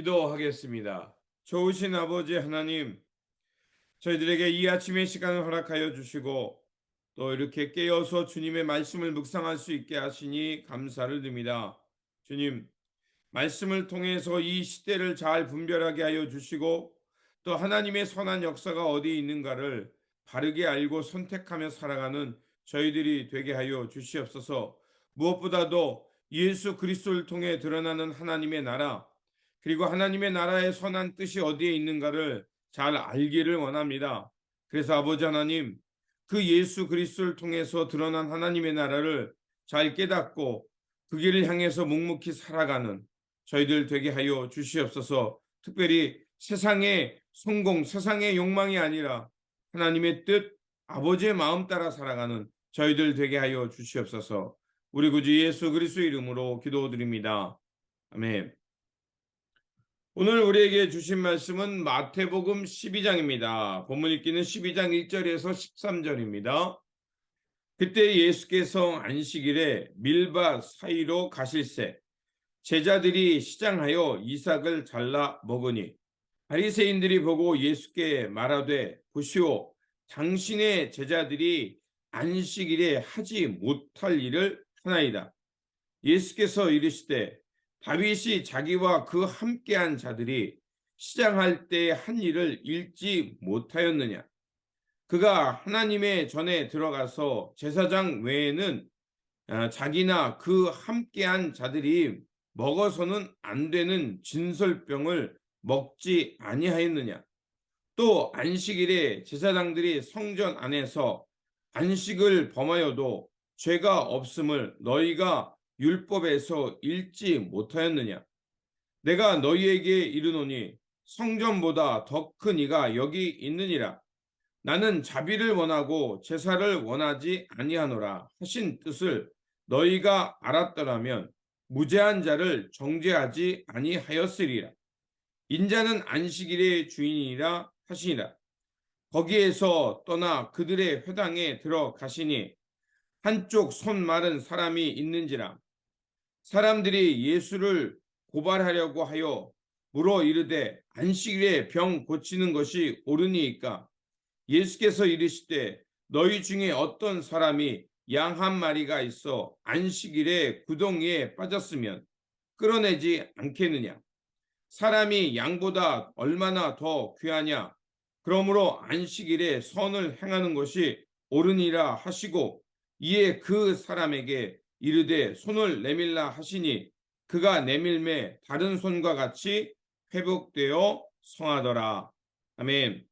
기도하겠습니다. 좋으신 아버지 하나님, 저희들에게 이 아침의 시간을 허락하여 주시고 또 이렇게 깨어서 주님의 말씀을 묵상할 수 있게 하시니 감사를 드립니다. 주님, 말씀을 통해서 이 시대를 잘 분별하게 하여 주시고 또 하나님의 선한 역사가 어디 있는가를 바르게 알고 선택하며 살아가는 저희들이 되게 하여 주시옵소서. 무엇보다도 예수 그리스도를 통해 드러나는 하나님의 나라, 그리고 하나님의 나라의 선한 뜻이 어디에 있는가를 잘 알기를 원합니다. 그래서 아버지 하나님, 그 예수 그리스도를 통해서 드러난 하나님의 나라를 잘 깨닫고 그 길을 향해서 묵묵히 살아가는 저희들 되게 하여 주시옵소서. 특별히 세상의 성공, 세상의 욕망이 아니라 하나님의 뜻, 아버지의 마음 따라 살아가는 저희들 되게 하여 주시옵소서. 우리 구주 예수 그리스도 이름으로 기도드립니다. 아멘. 오늘 우리에게 주신 말씀은 마태복음 12장입니다. 본문 읽기는 12장 1절에서 13절입니다. 그때 예수께서 안식일에 밀밭 사이로 가실새 제자들이 시장하여 이삭을 잘라 먹으니 바리새인들이 보고 예수께 말하되 보시오, 당신의 제자들이 안식일에 하지 못할 일을 하나이다. 예수께서 이르시되 다윗이 자기와 그 함께한 자들이 시장할 때 한 일을 읽지 못하였느냐. 그가 하나님의 전에 들어가서 제사장 외에는 자기나 그 함께한 자들이 먹어서는 안 되는 진설병을 먹지 아니하였느냐. 또 안식일에 제사장들이 성전 안에서 안식을 범하여도 죄가 없음을 너희가 율법에서 읽지 못하였느냐. 내가 너희에게 이르노니 성전보다 더 큰 이가 여기 있느니라. 나는 자비를 원하고 제사를 원하지 아니하노라 하신 뜻을 너희가 알았더라면 무죄한 자를 정죄하지 아니하였으리라. 인자는 안식일의 주인이라 하시니라. 거기에서 떠나 그들의 회당에 들어가시니 한쪽 손 마른 사람이 있는지라. 사람들이 예수를 고발하려고 하여 물어 이르되 안식일에 병 고치는 것이 옳으니이까. 예수께서 이르시되 너희 중에 어떤 사람이 양 한 마리가 있어 안식일에 구덩이에 빠졌으면 끌어내지 않겠느냐. 사람이 양보다 얼마나 더 귀하냐. 그러므로 안식일에 선을 행하는 것이 옳으니라 하시고 이에 그 사람에게 이르되 손을 내밀라 하시니 그가 내밀매 다른 손과 같이 회복되어 성하더라. 아멘.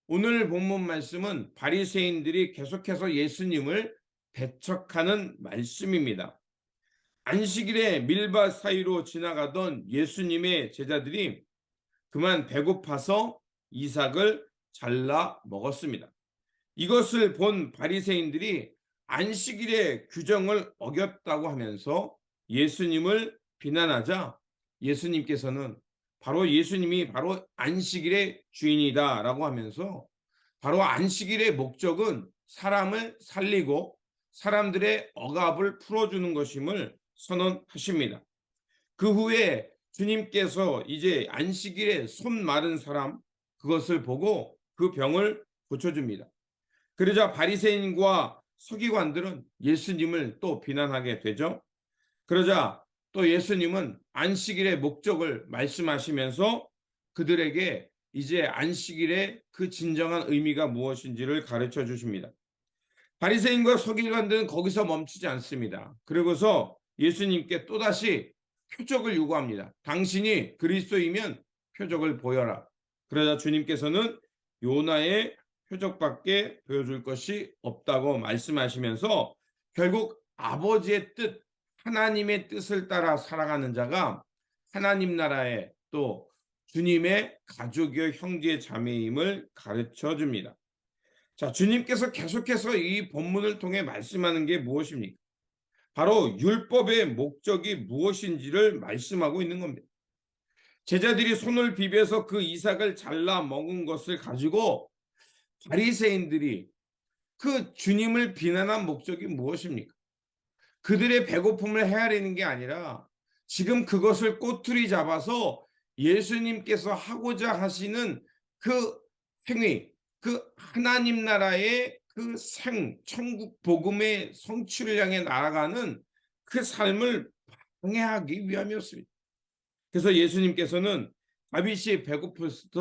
오늘 본문 말씀은 바리새인들이 계속해서 예수님을 배척하는 말씀입니다. 안식일에 밀밭 사이로 지나가던 예수님의 제자들이 그만 배고파서 이삭을 잘라 먹었습니다. 이것을 본 바리새인들이 안식일의 규정을 어겼다고 하면서 예수님을 비난하자 예수님께서는 예수님이 바로 안식일의 주인이다라고 하면서 바로 안식일의 목적은 사람을 살리고 사람들의 억압을 풀어주는 것임을 선언하십니다. 그 후에 주님께서 이제 안식일에 손 마른 사람 그것을 보고 그 병을 고쳐줍니다. 그러자 바리새인과 서기관들은 예수님을 또 비난하게 되죠. 그러자 또 예수님은 안식일의 목적을 말씀하시면서 그들에게 이제 안식일의 그 진정한 의미가 무엇인지를 가르쳐 주십니다. 바리새인과 서기관들은 거기서 멈추지 않습니다. 그리고서 예수님께 또다시 표적을 요구합니다. 당신이 그리스도이면 표적을 보여라. 그러자 주님께서는 요나의 표적밖에 보여줄 것이 없다고 말씀하시면서 결국 아버지의 뜻, 하나님의 뜻을 따라 살아가는 자가 하나님 나라의 또 주님의 가족이요 형제 자매임을 가르쳐 줍니다. 자, 주님께서 계속해서 이 본문을 통해 말씀하는 게 무엇입니까? 바로 율법의 목적이 무엇인지를 말씀하고 있는 겁니다. 제자들이 손을 비벼서 그 이삭을 잘라 먹은 것을 가지고 바리새인들이 그 주님을 비난한 목적이 무엇입니까? 그들의 배고픔을 헤아리는 게 아니라 지금 그것을 꼬투리 잡아서 예수님께서 하고자 하시는 그 행위, 그 하나님 나라의 그 천국 복음의 성취를 향해 나아가는 그 삶을 방해하기 위함이었습니다. 그래서 예수님께서는 다윗이 배고플 때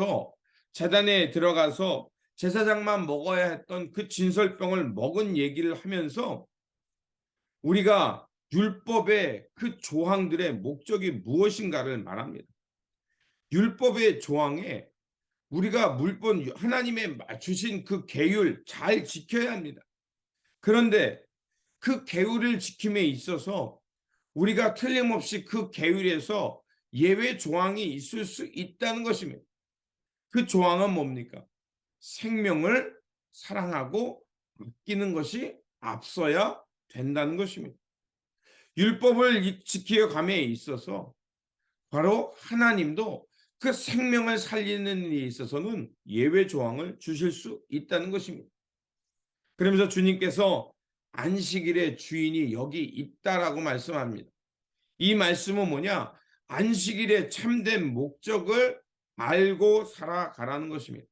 제단에 들어가서 제사장만 먹어야 했던 그 진설병을 먹은 얘기를 하면서 우리가 율법의 그 조항들의 목적이 무엇인가를 말합니다. 율법의 조항에 우리가 물본 하나님의 주신 그 계율 잘 지켜야 합니다. 그런데 그 계율을 지킴에 있어서 우리가 틀림없이 그 계율에서 예외 조항이 있을 수 있다는 것입니다. 그 조항은 뭡니까? 생명을 사랑하고 아끼는 것이 앞서야 된다는 것입니다. 율법을 지켜감에 있어서 바로 하나님도 그 생명을 살리는 일에 있어서는 예외 조항을 주실 수 있다는 것입니다. 그러면서 주님께서 안식일의 주인이 여기 있다라고 말씀합니다. 이 말씀은 뭐냐? 안식일의 참된 목적을 알고 살아가라는 것입니다.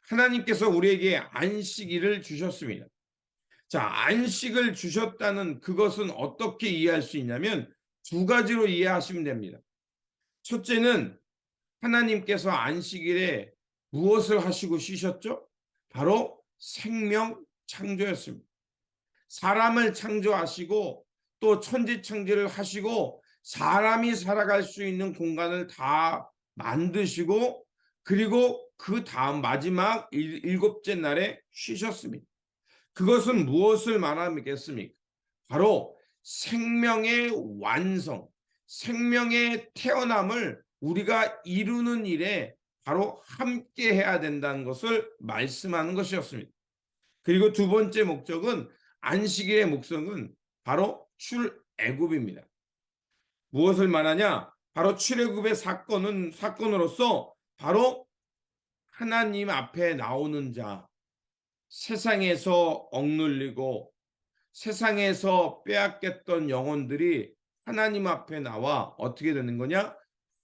하나님께서 우리에게 안식일을 주셨습니다. 자, 안식을 주셨다는 그것은 어떻게 이해할 수 있냐면 두 가지로 이해하시면 됩니다. 첫째는 하나님께서 안식일에 무엇을 하시고 쉬셨죠? 바로 생명 창조였습니다. 사람을 창조하시고 또 천지창조를 하시고 사람이 살아갈 수 있는 공간을 다 만드시고 그리고 그 다음 마지막 일곱째 날에 쉬셨습니다. 그것은 무엇을 말하겠습니까? 바로 생명의 완성, 생명의 태어남을 우리가 이루는 일에 바로 함께 해야 된다는 것을 말씀하는 것이었습니다. 그리고 두 번째 목적은 안식일의 목적은 바로 출애굽입니다. 무엇을 말하냐? 바로 출애굽의 사건으로서 바로 하나님 앞에 나오는 자, 세상에서 억눌리고 세상에서 빼앗겼던 영혼들이 하나님 앞에 나와 어떻게 되는 거냐?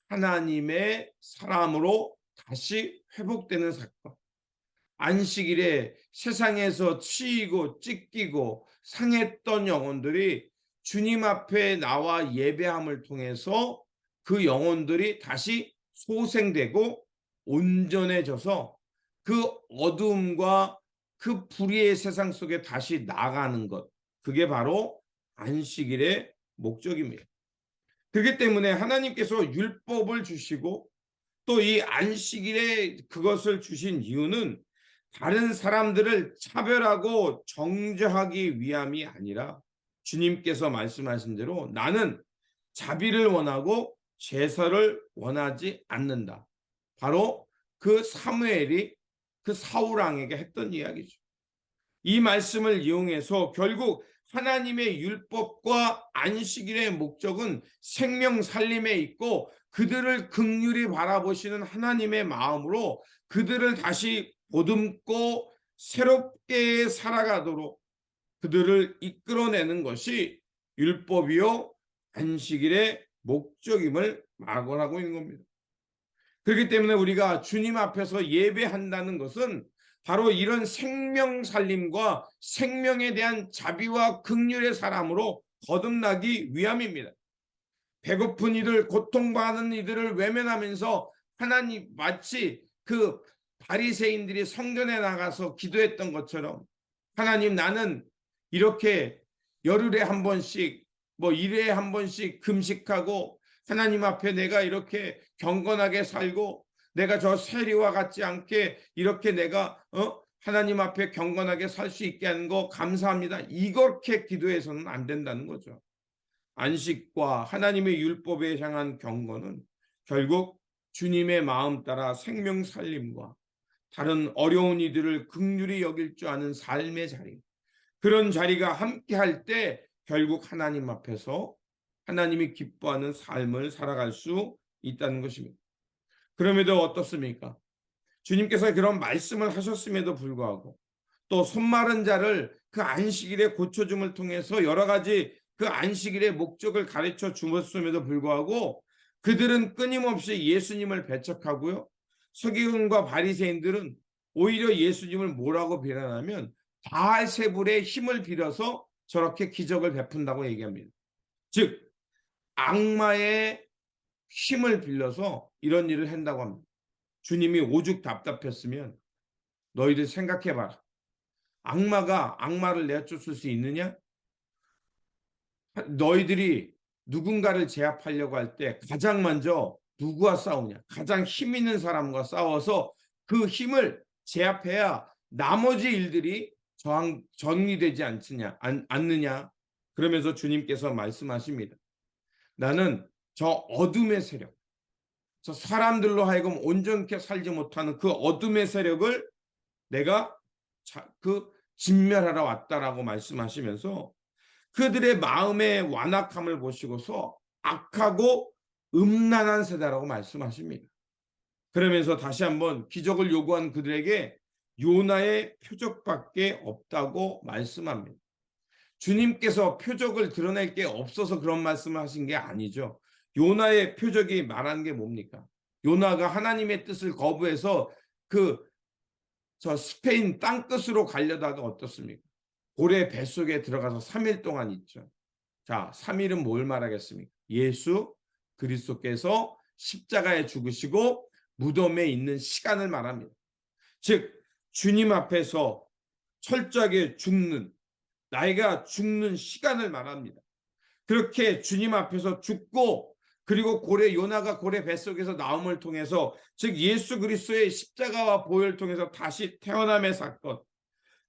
하나님의 사람으로 다시 회복되는 사건. 안식일에 세상에서 치이고 찢기고 상했던 영혼들이 주님 앞에 나와 예배함을 통해서 그 영혼들이 다시 소생되고 온전해져서 그 어두움과 그 불의의 세상 속에 다시 나가는 것. 그게 바로 안식일의 목적입니다. 그렇기 때문에 하나님께서 율법을 주시고 또 이 안식일에 그것을 주신 이유는 다른 사람들을 차별하고 정죄하기 위함이 아니라 주님께서 말씀하신 대로 나는 자비를 원하고 제사를 원하지 않는다. 바로 그 사무엘이 그 사울 왕에게 했던 이야기죠. 이 말씀을 이용해서 결국 하나님의 율법과 안식일의 목적은 생명 살림에 있고 그들을 긍휼히 바라보시는 하나님의 마음으로 그들을 다시 보듬고 새롭게 살아가도록 그들을 이끌어내는 것이 율법이요 안식일의 목적임을 말하고 있는 겁니다. 그렇기 때문에 우리가 주님 앞에서 예배한다는 것은 바로 이런 생명 살림과 생명에 대한 자비와 긍휼의 사람으로 거듭나기 위함입니다. 배고픈 이들, 고통받는 이들을 외면하면서 하나님 마치 그 바리새인들이 성전에 나가서 기도했던 것처럼 하나님 나는 이렇게 열흘에 한 번씩 뭐 일회에 한 번씩 금식하고 하나님 앞에 내가 이렇게 경건하게 살고 내가 저 세리와 같지 않게 이렇게 내가 하나님 앞에 경건하게 살 수 있게 하는 거 감사합니다. 이렇게 기도해서는 안 된다는 거죠. 안식과 하나님의 율법에 향한 경건은 결국 주님의 마음 따라 생명 살림과 다른 어려운 이들을 긍휼히 여길 줄 아는 삶의 자리, 그런 자리가 함께 할 때 결국 하나님 앞에서 하나님이 기뻐하는 삶을 살아갈 수 있다는 것입니다. 그럼에도 어떻습니까? 주님께서 그런 말씀을 하셨음에도 불구하고 또 손마른 자를 그 안식일에 고쳐줌을 통해서 여러 가지 그 안식일의 목적을 가르쳐 주었음에도 불구하고 그들은 끊임없이 예수님을 배척하고요. 서기관과 바리새인들은 오히려 예수님을 뭐라고 비난하면 바알세불의 힘을 빌어서 저렇게 기적을 베푼다고 얘기합니다. 즉 악마의 힘을 빌려서 이런 일을 한다고 합니다. 주님이 오죽 답답했으면 너희들 생각해봐라. 악마가 악마를 내쫓을 수 있느냐? 너희들이 누군가를 제압하려고 할 때 가장 먼저 누구와 싸우냐? 가장 힘 있는 사람과 싸워서 그 힘을 제압해야 나머지 일들이 정리되지 않느냐? 그러면서 주님께서 말씀하십니다. 나는 저 어둠의 세력, 저 사람들로 하여금 온전케 살지 못하는 그 어둠의 세력을 내가 진멸하러 왔다라고 말씀하시면서 그들의 마음의 완악함을 보시고서 악하고 음란한 세대라고 말씀하십니다. 그러면서 다시 한번 기적을 요구한 그들에게 요나의 표적밖에 없다고 말씀합니다. 주님께서 표적을 드러낼 게 없어서 그런 말씀을 하신 게 아니죠. 요나의 표적이 말하는 게 뭡니까? 요나가 하나님의 뜻을 거부해서 저 스페인 땅끝으로 가려다가 어떻습니까? 고래 뱃속에 들어가서 3일 동안 있죠. 자, 3일은 뭘 말하겠습니까? 예수 그리스도께서 십자가에 죽으시고 무덤에 있는 시간을 말합니다. 즉 주님 앞에서 철저하게 죽는, 나이가 죽는 시간을 말합니다. 그렇게 주님 앞에서 죽고 그리고 요나가 고래 뱃속에서 나옴을 통해서 즉 예수 그리스도의 십자가와 보혈을 통해서 다시 태어남의 사건,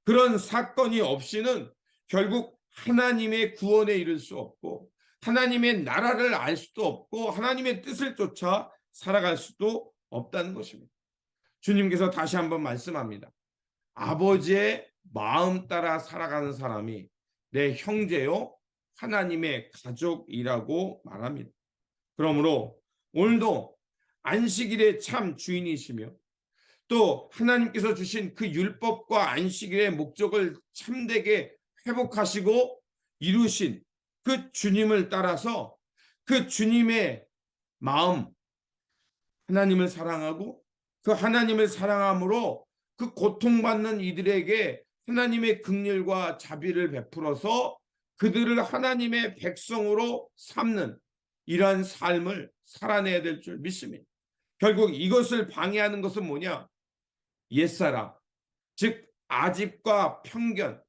그런 사건이 없이는 결국 하나님의 구원에 이를 수 없고 하나님의 나라를 알 수도 없고 하나님의 뜻을 쫓아 살아갈 수도 없다는 것입니다. 주님께서 다시 한번 말씀합니다. 아버지의 마음 따라 살아가는 사람이 내 형제요 하나님의 가족이라고 말합니다. 그러므로 오늘도 안식일의 참 주인이시며 또 하나님께서 주신 그 율법과 안식일의 목적을 참되게 회복하시고 이루신 그 주님을 따라서 그 주님의 마음, 하나님을 사랑하고 그 하나님을 사랑함으로 그 고통받는 이들에게 하나님의 긍휼과 자비를 베풀어서 그들을 하나님의 백성으로 삼는 이러한 삶을 살아내야 될 줄 믿습니다. 결국 이것을 방해하는 것은 뭐냐? 옛사람, 즉 아집과 편견,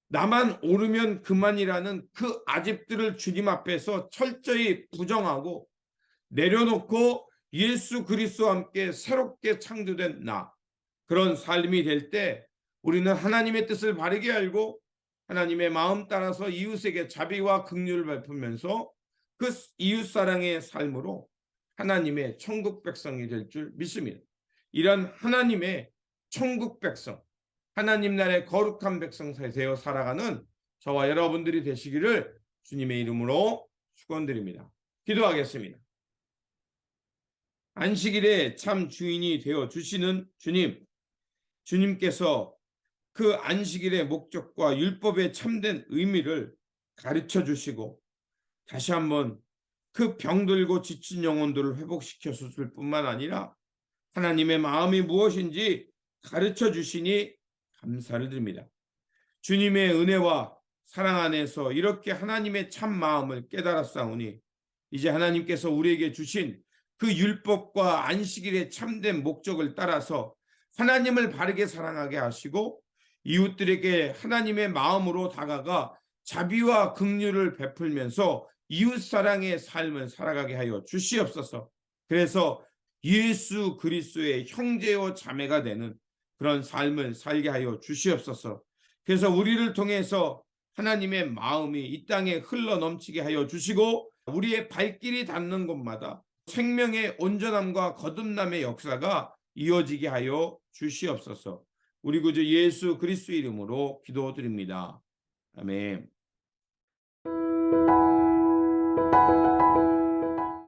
나만 옳으면 그만이라는 그 아집들을 주님 앞에서 철저히 부정하고 내려놓고 예수 그리스도와 함께 새롭게 창조된 그런 삶이 될 때 우리는 하나님의 뜻을 바르게 알고 하나님의 마음 따라서 이웃에게 자비와 긍휼을 베풀면서 그 이웃사랑의 삶으로 하나님의 천국 백성이 될 줄 믿습니다. 이런 하나님의 천국 백성, 하나님 나라의 거룩한 백성 되어 살아가는 저와 여러분들이 되시기를 주님의 이름으로 축원드립니다. 기도하겠습니다. 안식일에 참 주인이 되어 주시는 주님께서 그 안식일의 목적과 율법의 참된 의미를 가르쳐 주시고 다시 한번 그 병들고 지친 영혼들을 회복시켜 주실 뿐만 아니라 하나님의 마음이 무엇인지 가르쳐 주시니 감사를 드립니다. 주님의 은혜와 사랑 안에서 이렇게 하나님의 참 마음을 깨달았사오니 이제 하나님께서 우리에게 주신 그 율법과 안식일의 참된 목적을 따라서 하나님을 바르게 사랑하게 하시고 이웃들에게 하나님의 마음으로 다가가 자비와 긍휼을 베풀면서 이웃사랑의 삶을 살아가게 하여 주시옵소서. 그래서 예수 그리스도의 형제요 자매가 되는 그런 삶을 살게 하여 주시옵소서. 그래서 우리를 통해서 하나님의 마음이 이 땅에 흘러넘치게 하여 주시고 우리의 발길이 닿는 곳마다 생명의 온전함과 거듭남의 역사가 이어지게 하여 주시옵소서. 우리 구주 예수 그리스도 이름으로 기도드립니다. 아멘.